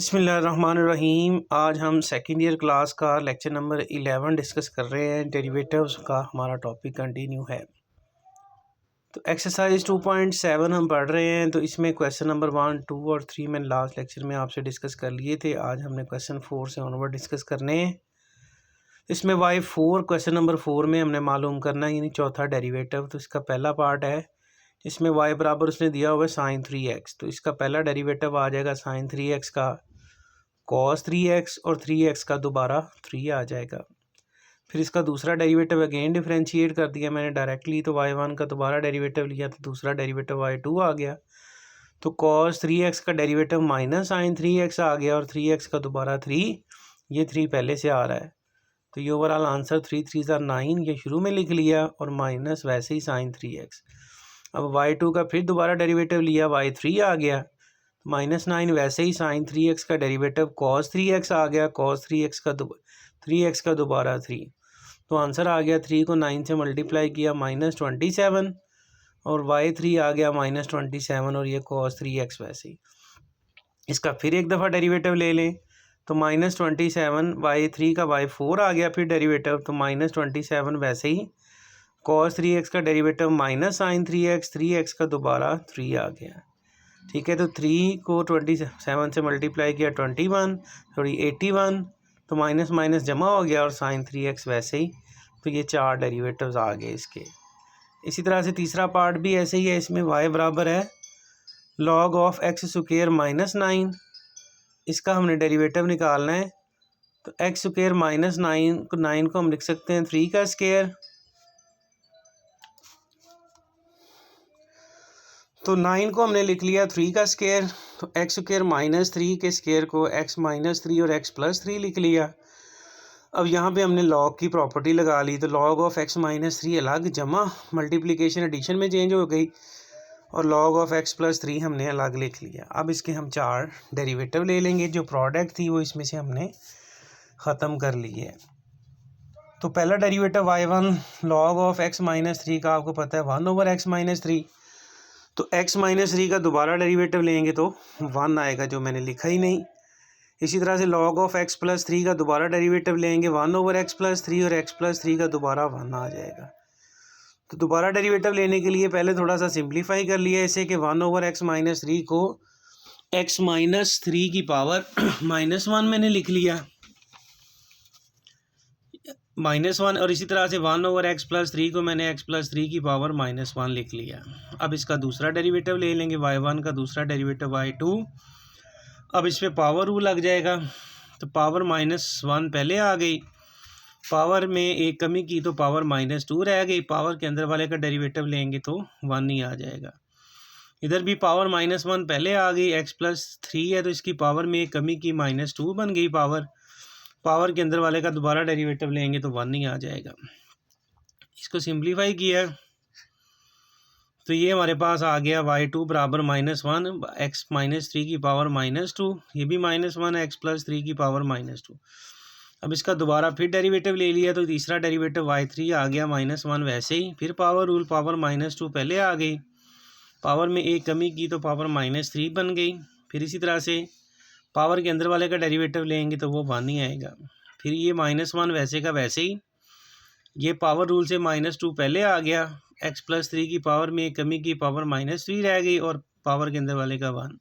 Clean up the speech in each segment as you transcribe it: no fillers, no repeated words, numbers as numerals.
बिस्मिल्लाहिर्रहमानिर्रहीम। आज हम सेकेंड ईयर क्लास का लेक्चर नंबर 11 डिस्कस कर रहे हैं। डेरिवेटिव्स का हमारा टॉपिक कंटिन्यू है। तो एक्सरसाइज 2.7 हम पढ़ रहे हैं। तो इसमें क्वेश्चन नंबर 1, 2 और 3 मैंने लास्ट लेक्चर में आपसे डिस्कस कर लिए थे। आज हमने क्वेश्चन 4 से ऑनवर्ड डिस्कस करने हैं। इसमें y4 क्वेश्चन नंबर 4 में हमने मालूम करना है, यानी चौथा डेरीवेटिव। तो इसका पहला पार्ट है, इसमें y बराबर उसने दिया हुआ है sin 3x। तो इसका पहला डेरीवेटिव आ जाएगा sin 3x का cos 3x और 3x का दोबारा 3 आ जाएगा। फिर इसका दूसरा डेरिवेटिव अगेन डिफरेंशिएट कर दिया मैंने डायरेक्टली। तो y1 का दोबारा डेरिवेटिव लिया तो दूसरा डेरिवेटिव y2 आ गया। तो cos 3x का डेरिवेटिव माइनस sin 3x आ गया और 3x का दोबारा 3, ये 3 पहले से आ रहा है। तो ये ओवरऑल आंसर 3 3 9 ये शुरू में लिख लिया और माइनस वैसे ही sin 3x। अब y2 का फिर दोबारा डेरिवेटिव लिया, y3 आ गया। -9 वैसे ही sin 3x का डेरिवेटिव cos 3x आ गया, cos 3x का दोबारा 3। तो आंसर आ गया 3 को 9 से मल्टीप्लाई किया -27 और y3 आ गया -27 और ये cos 3x वैसे ही। इसका फिर एक दफ़ा डेरिवेटिव ले लें तो -27 y3 का y4 आ गया फिर डेरिवेटिव। तो -27 वैसे ही cos 3x का डेरिवेटिव माइनस sin 3x का दोबारा 3 आ गया। ठीक है, तो 3 को 27 से मल्टीप्लाई किया 21, थोड़ी 81, तो माइनस माइनस जमा हो गया और sin 3x वैसे ही। तो ये 4 डेरिवेटिव्स आ गए इसके। इसी तरह से तीसरा पार्ट भी ऐसे ही है। इसमें y बराबर है log ऑफ x स्क्वायर -9। इसका हमने डेरिवेटिव निकालना है। तो x स्क्वायर -9 को हम लिख सकते हैं 3 का स्क्वायर। तो 9 को हमने लिख लिया 3 का स्क्वायर। तो x स्क्वायर -3 के स्क्वायर को x -3 और x +3 लिख लिया। अब यहाँ पे हमने लॉग की प्रॉपर्टी लगा ली। तो लॉग ऑफ x -3 अलग जमा मल्टीप्लिकेशन एडिशन में चेंज हो गई और लॉग ऑफ x +3 हमने अलग लिख लिया। अब इसके हम 4 डेरिवेटिव ले लेंगे। जो प्रोडक्ट थी वो इसमें से हमने ख़त्म कर ली है। तो पहला derivative y1 log of x -3 का आपको पता है 1/x -3। तो x -3 का दोबारा डेरिवेटिव लेंगे तो 1 आएगा, जो मैंने लिखा ही नहीं। इसी तरह से log ऑफ x +3 का दोबारा डेरिवेटिव लेंगे 1/x +3 और x +3 का दोबारा 1 आ जाएगा। तो दोबारा डेरिवेटिव लेने के लिए पहले थोड़ा सा सिंप्लीफाई कर लिया इसे कि 1/x -3 को x -3 की पावर -1 मैंने लिख लिया -1, और इसी तरह से 1/x +3 को मैंने x +3 की पावर -1 लिख लिया। अब इसका दूसरा डेरिवेटिव ले लेंगे y1 का दूसरा डेरिवेटिव y2। अब इस पर पावर रूल लग जाएगा। तो पावर -1 पहले आ गई, पावर में एक कमी की तो पावर -2 रह गई। पावर के अंदर वाले का डेरिवेटिव लेंगे तो 1 ही आ जाएगा। इधर भी पावर -1 पहले आ गई, x +3 है तो इसकी पावर में एक कमी की -2 बन गई पावर के अंदर वाले का दोबारा डेरिवेटिव लेंगे तो 1 ही आ जाएगा। इसको सिंप्लीफाई किया तो ये हमारे पास आ गया y2 बराबर -1, x -3 की पावर -2, ये भी -1 है, x +3 की पावर -2। अब इसका दोबारा फिर डेरिवेटिव ले लिया तो तीसरा डेरिवेटिव y3 आ गया -1 वैसे ही। फिर पावर रूल, पावर -2 पहले आ गई, पावर में एक कमी की तो पावर -3 बन गई। फिर इसी तरह से पावर के अंदर वाले का डेरिवेटिव लेंगे तो वो 1 ही आएगा। फिर ये -1 वैसे का वैसे ही, ये पावर रूल से -2 पहले आ गया, x +3 की पावर में एक कमी की पावर -3 रह गई और पावर के अंदर वाले का 1।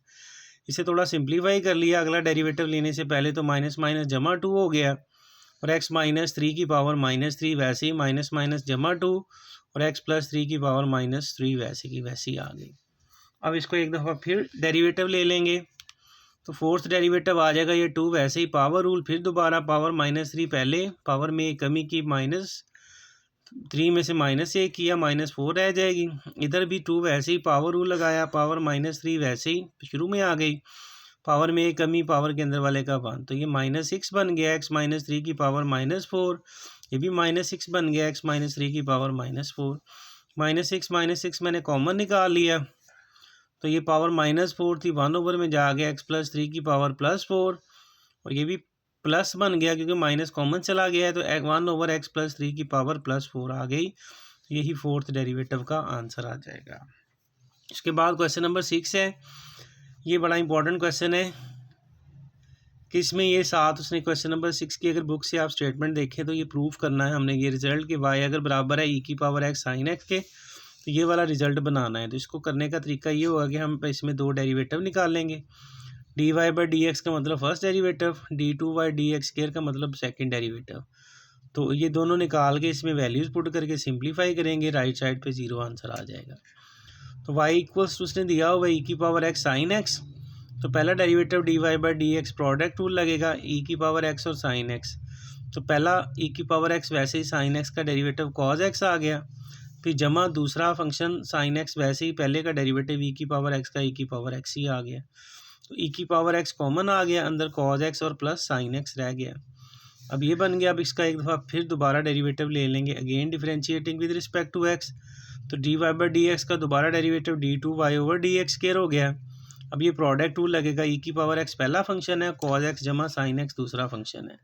इसे थोड़ा सिंप्लीफाई कर लिया अगला डेरिवेटिव लेने से पहले। तो माइनस माइनस जमा 2 हो गया और x -3 की पावर -3 वैसे ही माइनस माइनस जमा 2 और x +3 की पावर -3 वैसे की वैसी आ गई। अब इसको एक दफ़ा फिर डेरिवेटिव ले लेंगे तो फोर्थ डेरिवेटिव आ जाएगा ये 2 वैसे ही। पावर रूल फिर दोबारा, पावर -3 पहले, पावर में एक कमी की -3 में से -1 किया, -4 रह जाएगी। इधर भी 2 वैसे ही, पावर रूल लगाया, पावर -3 वैसे ही शुरू में आ गई, पावर में एक कमी, पावर के अंदर वाले का 1। तो ये -6 बन गया, x -3 की पावर -4, ये भी -6 बन गया, x -3 की पावर -4। -6 मैंने कॉमन निकाल लिया तो ये पावर -4 थी, 1 में जा गया, x +3 की पावर +4 और ये भी प्लस बन गया क्योंकि माइनस कॉमन चला गया है। तो 1/x +3 की पावर +4 आ गई। यही फोर्थ डेरिवेटिव का आंसर आ जाएगा। इसके बाद क्वेश्चन नंबर 6 है। ये बड़ा इंपॉर्टेंट क्वेश्चन है। कि इसमें ये 7 उसने क्वेश्चन नंबर 6 की अगर बुक से आप स्टेटमेंट देखें तो ये प्रूफ करना है हमने ये रिजल्ट कि y अगर बराबर है e की पावर x साइन एक्स के, तो ये वाला रिजल्ट बनाना है। तो इसको करने का तरीका ये होगा कि हम इसमें दो डेरिवेटिव निकाल लेंगे। dy बाई डी एक्स का मतलब first derivative, d2 by D X square का मतलब सेकंड डेरिवेटिव। तो ये दोनों निकाल के इसमें वैल्यूज़ पुट करके सिंप्लीफाई करेंगे, राइट साइड पे 0 आंसर आ जाएगा। तो y इक्वल्स टू उसने दिया हुआ e की पावर x साइन एक्स, तो पहला derivative dy by D x product rule लगेगा e की पावर x और साइन x। तो पहला e की पावर x वैसे ही साइन x का डेरिवेटिव cos x आ गया, फिर जमा दूसरा फंक्शन साइन x वैसे ही पहले का डेरिवेटिव e की पावर x का e की पावर x ही आ गया। तो e की पावर x कॉमन आ गया, अंदर cos x और प्लस साइन x रह गया। अब ये बन गया। अब इसका एक दफ़ा फिर दोबारा डेरिवेटिव ले लेंगे, again differentiating with respect to x। तो dy बाई डी एक्स का दोबारा derivative d2y over D X square हो गया। अब ये प्रोडक्ट रूल लगेगा, e की पावर x पहला फंक्शन है, cos x जमा साइन x दूसरा फंक्शन है।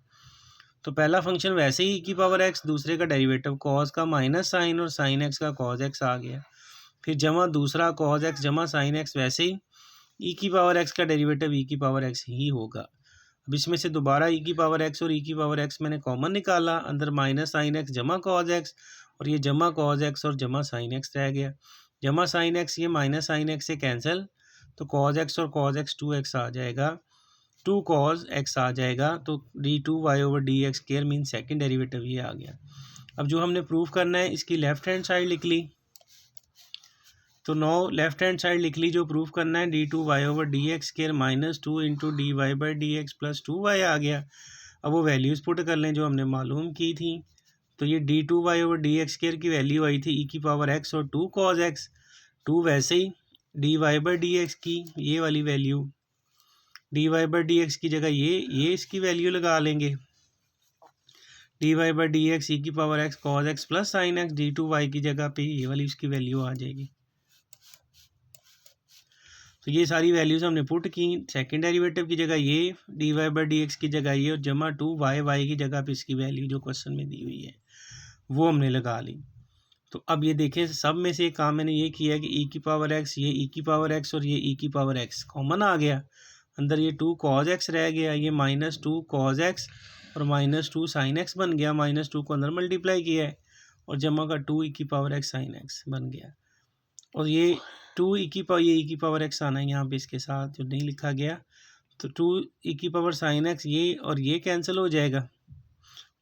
तो पहला फंक्शन वैसे ही e की पावर x, दूसरे का डेरिवेटिव cos का माइनस साइन और साइन x का cos x आ गया। फिर जमा दूसरा cos x जमा साइन x वैसे ही e की पावर x का डेरिवेटिव e की पावर x ही होगा। अब इसमें से दोबारा e की पावर x और e की पावर x मैंने कॉमन निकाला, अंदर माइनस साइन x जमा cos x और ये जमा cos x और जमा साइन x रह गया। जमा साइन x ये माइनस साइन x से कैंसिल, तो cos x और cos x 2x आ जाएगा, 2 cos x आ जाएगा। तो d2y over D X square mean second derivative ये आ गया। अब जो हमने प्रूफ करना है इसकी लेफ्ट हैंड साइड लिख ली। तो नो लेफ्ट हैंड साइड लिख ली, जो प्रूफ करना है d2y over D X square minus 2 into D Y by D X plus 2y आ गया। अब वो वैल्यूज़ पुट कर लें जो हमने मालूम की थी। तो ये d2y over D X square की वैल्यू आई थी e की पावर x और 2 cos x, 2 वैसे ही dy बाई डी एक्स की ये वाली value, dy by D X की जगह ये इसकी वैल्यू लगा लेंगे, dy बाई डी एक्स ई की power x cos x plus sign x, d2y की जगह पे ये वाली इसकी वैल्यू आ जाएगी। तो ये सारी वैल्यूज़ हमने पुट की, सेकंड डेरिवेटिव की जगह ये, dy बाई डी एक्स की जगह ये और जमा 2y की जगह पे इसकी वैल्यू जो क्वेश्चन में दी हुई है वो हमने लगा ली। तो अब ये देखें सब में से एक काम मैंने ये किया कि e की पावर x, ये e की पावर x और ये e की पावर x कॉमन आ गया, अंदर ये 2 cos x रह गया, ये माइनस 2 cos x और माइनस 2 साइन x बन गया, माइनस 2 को अंदर मल्टीप्लाई किया है और जमा का 2 e की पावर x साइन x बन गया। और ये 2 e की पावर x आना है यहाँ पे इसके साथ जो नहीं लिखा गया, तो 2 e की पावर साइन x ये और ये कैंसिल हो जाएगा,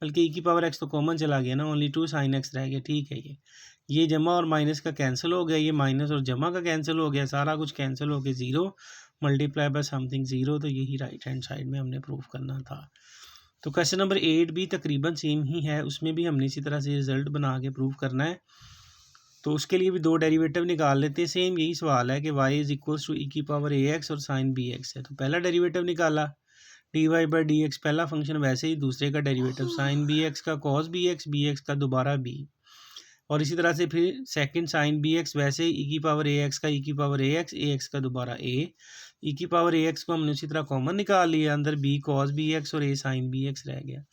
बल्कि e की पावर x तो कॉमन चला गया ना, ओनली 2 साइन x रह गया। ठीक है, ये जमा और माइनस का कैंसिल हो गया, ये माइनस और जमा का कैंसिल हो गया, सारा कुछ कैंसिल हो गया, 0 मल्टीप्लाई बाय समथिंग 0। तो यही राइट हैंड साइड में हमने प्रूफ करना था। तो क्वेश्चन नंबर 8 भी तकरीबन सेम ही है, उसमें भी हमने इसी तरह से रिजल्ट बना के प्रूफ करना है। तो उसके लिए भी दो डेरिवेटिव निकाल लेते हैं। सेम यही सवाल है कि y इज इक्वल्स टू ई की पावर ax और साइन bx है। तो पहला डेरिवेटिव निकाला, dy बाई डी एक्स पहला फंक्शन वैसे ही, दूसरे का डेरिवेटिव साइन bx का cos bx का दोबारा b, और इसी तरह से फिर सेकंड साइन bx वैसे ही, e की पावर ax का e की पावर ax का दोबारा a, e की पावर ax को हमने उसी तरह कॉमन निकाल लिया, अंदर b cos bx और a साइन bx रह गया।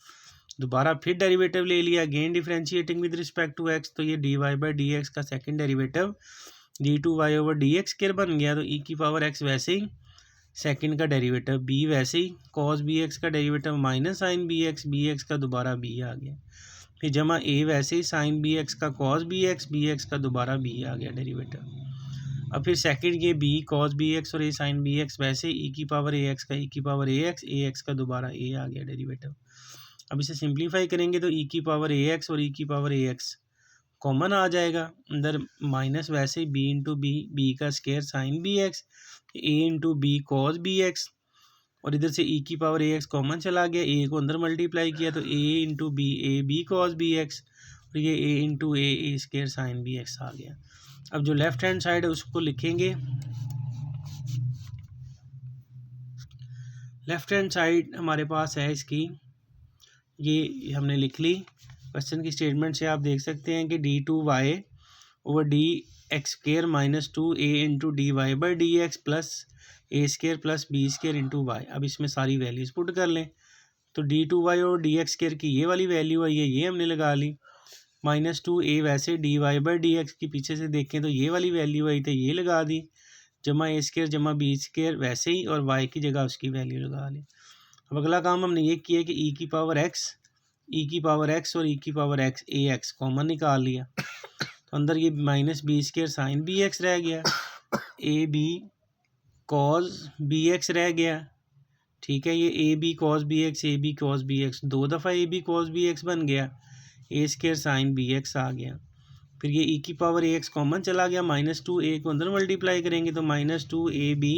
दोबारा फिर डेरिवेटिव ले लिया, again differentiating with respect to x। तो ये dy बाई डी एक्स का second derivative d2y over D X square बन गया। तो e की पावर x वैसे ही, सेकंड का डेरिवेटिव b वैसे ही, cos bx का डेरिवेटिव माइनस साइन bx का दोबारा b आ गया, फिर जमा a वैसे ही, साइन bx का cos bx का दोबारा b आ गया डेरिवेटिव। अब फिर सेकंड ये b cos bx और a साइन bx वैसे ही, e की पावर ax का e की पावर ax का दोबारा a आ गया डेरिवेटिव। अब इसे सिंप्लीफाई करेंगे तो e की पावर ax और e की पावर ax कॉमन आ जाएगा, अंदर माइनस वैसे ही b इंटू बी का square sine bx, a into B cos bx, और इधर से e की पावर ax कॉमन चला गया, a को अंदर मल्टीप्लाई किया तो a into B cos bx और ये a into A square sine bx आ गया। अब जो लेफ्ट हैंड साइड है उसको लिखेंगे, लेफ्ट हैंड साइड हमारे पास है इसकी, ये हमने लिख ली। क्वेश्चन की स्टेटमेंट से आप देख सकते हैं कि d2y over D X square minus 2a into D Y by D X plus a square plus b square into Y. अब इसमें सारी वैल्यूज़ पुट कर लें। तो d2y और डी एक्स स्क्वायर की ये वाली वैल्यू आई है, ये हमने लगा ली, माइनस 2a वैसे D Y by D X की पीछे से देखें तो ये वाली वैल्यू आई तो ये लगा दी, जमा a स्क्वायर जमा b स्क्वायर वैसे ही, और y की जगह उसकी वैल्यू लगा ली। अब अगला काम हमने ये किया कि ई की पावर एक्स और ई की power X A X common निकाल लिया, तो अंदर ये minus B square sine B X रह गया, A B cos B X रह गया, ठीक है। ये A B cos B X 2 दफ़ा A B cos B X बन गया, A square sine B X आ गया। फिर ये ई की पावर ए एक्स कॉमन चला गया, -2 ए को अंदर मल्टीप्लाई करेंगे तो -2 A B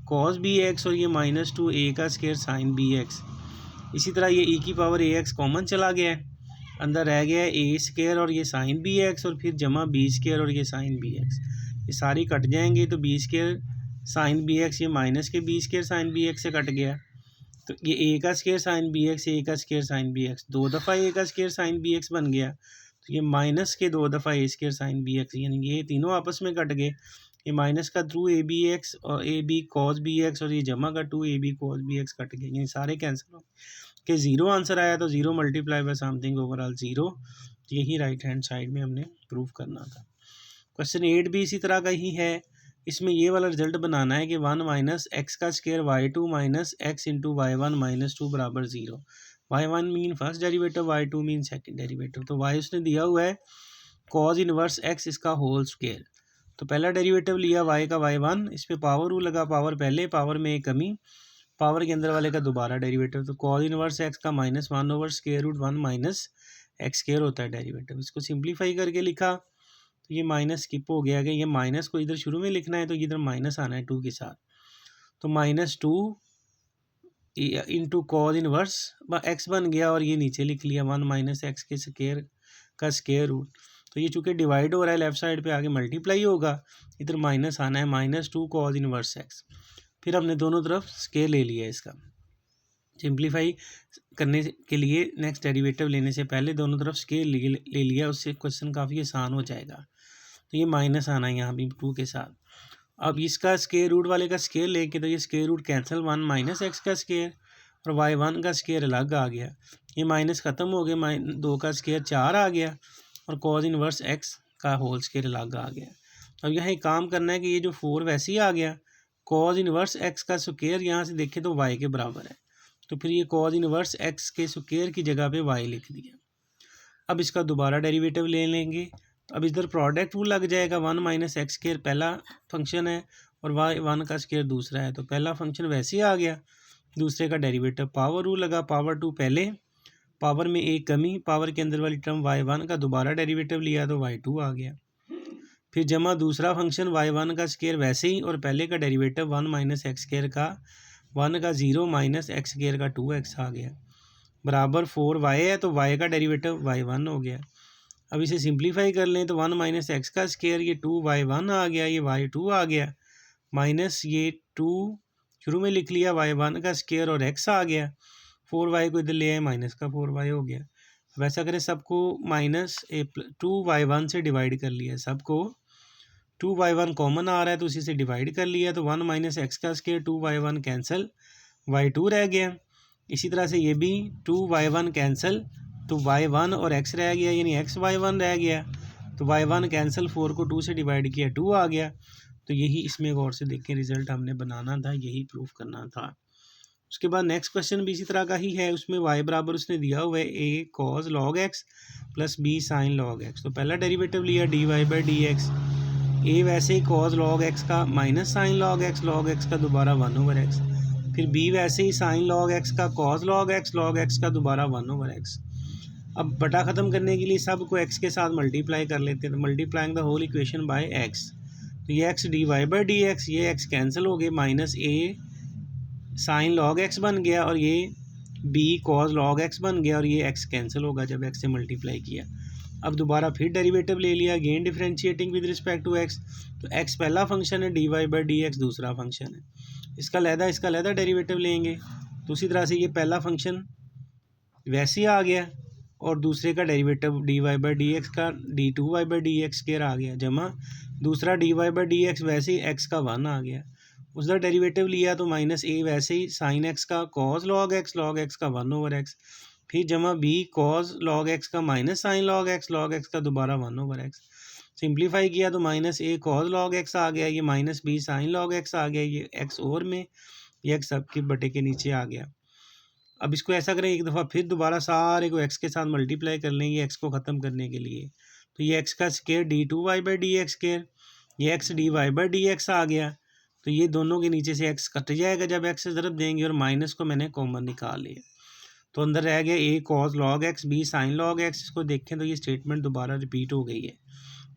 cos B X और ये -2 ए का स्क्वायर साइन बी एक्स। इसी तरह ये ई की पावर ए एक्स कॉमन चला गया है, अंदर रह गया है ए स्क्वायर और ये साइन बी एक्स और फिर जमा बी स्क्वायर और ये साइन बी एक्स, ये सारी कट जाएंगे तो B square sine B X ये माइनस के B square sine B X से कट गया, तो ये ए का square sine B X A का स्क्वायर साइन बी एक्स 2 दफ़ा ए का स्क्वायर साइन बी एक्स बन गया, तो ये माइनस के 2 दफ़ा ए स्क्वायर साइन बी एक्स, यानी ये तीनों आपस में कट गए। ये माइनस का थ्रू ए बी एक्स और A B cos B X और ये जमा का 2 A B cos B X cut गए, ये सारे कैंसिल हो के 0 आंसर आया। तो 0 मल्टीप्लाई बाय समथिंग ओवरऑल 0, यही राइट हैंड साइड में हमने प्रूव करना था। क्वेश्चन 8 भी इसी तरह का ही है, इसमें ये वाला रिजल्ट बनाना है कि 1 माइनस एक्स का square y2 minus x into y1 -2 बराबर 0। y1 mean first derivative, y2 mean second derivative. तो y उसने दिया हुआ है कॉज इनवर्स एक्स इसका होल स्क्वायर, तो पहला डेरिवेटिव लिया y का y1, इस पर पावर रूल लगा, पावर पहले पावर में एक कमी, पावर के अंदर वाले का दोबारा डेरिवेटिव, तो कॉज इनवर्स एक्स का -1 over square root 1 minus X square होता है डेरिवेटिव। इसको सिंप्लीफाई करके लिखा तो ये माइनस स्किप हो गया कि ये माइनस को इधर शुरू में लिखना है तो इधर माइनस आना है 2 के साथ, तो -2 इंटू कॉज इनवर्स एक्स बन गया और ये नीचे लिख लिया 1 माइनस एक्स के स्क्वायर का स्क्वायर रूट। तो ये चूँकि डिवाइड हो रहा है लेफ्ट साइड पे आगे मल्टीप्लाई होगा, इधर माइनस आना है -2 कॉज इनवर्स एक्स। फिर हमने दोनों तरफ स्क्वायर ले लिया इसका, सिंप्लीफाई करने के लिए नेक्स्ट डेरिवेटिव लेने से पहले दोनों तरफ स्क्वायर ले लिया, उससे क्वेश्चन काफ़ी आसान हो जाएगा। तो ये माइनस आना है यहाँ भी 2 के साथ। अब इसका स्क्वायर रूट वाले का स्क्वायर लेके तो ये square root cancel, 1 minus X का स्क्वायर और y1 का स्क्वायर अलग आ गया, ये माइनस ख़त्म हो गया, 2 का स्क्वायर 4 आ गया और कॉज इनवर्स एक्स का होल स्क्वायर अलग आ गया। अब यहाँ एक काम करना है कि ये जो 4 वैसे ही आ गया, कॉज इनवर्स एक्स का स्क्वायर यहाँ से देखें तो y के बराबर है, तो फिर ये कॉज इनवर्स एक्स के स्क्वायर की जगह पे y लिख दिया। अब इसका दोबारा डेरिवेटिव ले लेंगे, तो अब इधर प्रोडक्ट रूल लग जाएगा, 1 माइनस एक्स स्क्वायर पहला फंक्शन है और y1 का स्क्वायर दूसरा है, तो पहला फंक्शन वैसे ही आ गया, दूसरे का डेरिवेटिव पावर रूल लगा, पावर 2 पहले, पावर में एक कमी, पावर के अंदर वाली टर्म y1 का दोबारा डेरिवेटिव लिया तो y2 आ गया, फिर जमा दूसरा फंक्शन y1 का स्क्वायर वैसे ही और पहले का डेरिवेटिव 1 माइनस एक्स स्क्वायर का 1 का 0 माइनस एक्स स्क्वायर का 2x आ गया, बराबर 4y है तो y का डेरिवेटिव y1 हो गया। अब इसे सिंप्लीफाई कर लें तो 1 माइनस एक्स का स्क्वायर ये 2y1 आ गया, ये y2 आ गया, माइनस ये 2 शुरू में लिख लिया, y1 का स्क्वायर और x आ गया, 4y को इधर ले आए माइनस का 4y हो गया। वैसा करें सबको -2y1 से डिवाइड कर लिया, सबको 2y1 कॉमन आ रहा है तो उसी से डिवाइड कर लिया, तो 1 माइनस एक्स का स्क्वायर 2y1 कैंसिल, y2 रह गया। इसी तरह से ये भी 2y1 कैंसिल, तो y1 और x रह गया, यानी x y1 रह गया, तो y1 कैंसिल, 4 को 2 से डिवाइड किया 2 आ गया। तो यही इसमें गौर से देखें रिजल्ट हमने बनाना था, यही प्रूफ करना था। उसके बाद नेक्स्ट क्वेश्चन भी इसी तरह का ही है, उसमें y बराबर उसने दिया हुआ है a cos log x plus b sin log x। तो पहला डेरिवेटिव लिया dy by D x, a वैसे ही cos log x का माइनस साइन log x का दोबारा 1 ओवर x, फिर b वैसे ही साइन log x का cos log x का दोबारा 1 ओवर x। अब बटा ख़त्म करने के लिए सब को x के साथ मल्टीप्लाई कर लेते हैं, तो multiplying the whole equation by x, तो ये x dy by D X, ये x कैंसिल हो गए, माइनस a साइन log x बन गया और ये b cos log x बन गया और ये x कैंसिल होगा जब x से मल्टीप्लाई किया। अब दोबारा फिर डेरिवेटिव ले लिया, again differentiating with respect to x, तो x पहला फंक्शन है, dy बाई डी एक्स दूसरा फंक्शन है, इसका लहदा डेरिवेटिव लेंगे, तो उसी तरह से ये पहला फंक्शन वैसे ही आ गया और दूसरे का derivative dy by D X का d2y by D X square आ गया, जमा दूसरा dy बाई डी एक्स वैसे ही x का 1 आ गया, उसका डेरिवेटिव लिया तो माइनस a वैसे ही साइन x का cos log x का 1 ओवर x, फिर जमा b cos log x का माइनस साइन log x का दोबारा 1 ओवर x, सिंप्लीफाई किया तो minus a cos log x आ गया, ये minus b sine log x आ गया, ये x और में ये x सबके बटे के नीचे आ गया। अब इसको ऐसा करें, एक दफ़ा फिर दोबारा सारे को एक्स के साथ मल्टीप्लाई कर लेंगे एक्स को ख़त्म करने के लिए। तो ये एक्स का स्केयर d2y/dx², ये एक्स dy/dx आ गया। तो ये दोनों के नीचे से एक्स कट जाएगा जब एक्स से ज़रब देंगे, और माइनस को मैंने कॉमन निकाल लिया। तो अंदर रह गया a cos log x b sin log x। इसको देखें तो ये स्टेटमेंट दोबारा रिपीट हो गई है।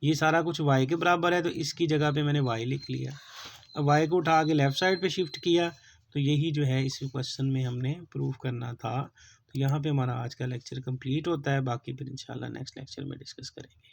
ये सारा कुछ y के बराबर है, तो इसकी जगह पे मैंने y लिख लिया। अब y को उठा के लेफ़्ट साइड पे शिफ्ट किया। तो यही जो है इस क्वेश्चन में हमने प्रूव करना था। तो यहाँ पे हमारा आज का लेक्चर कंप्लीट होता है। बाकी फिर इंशाल्लाह नेक्स्ट लेक्चर में डिस्कस करेंगे।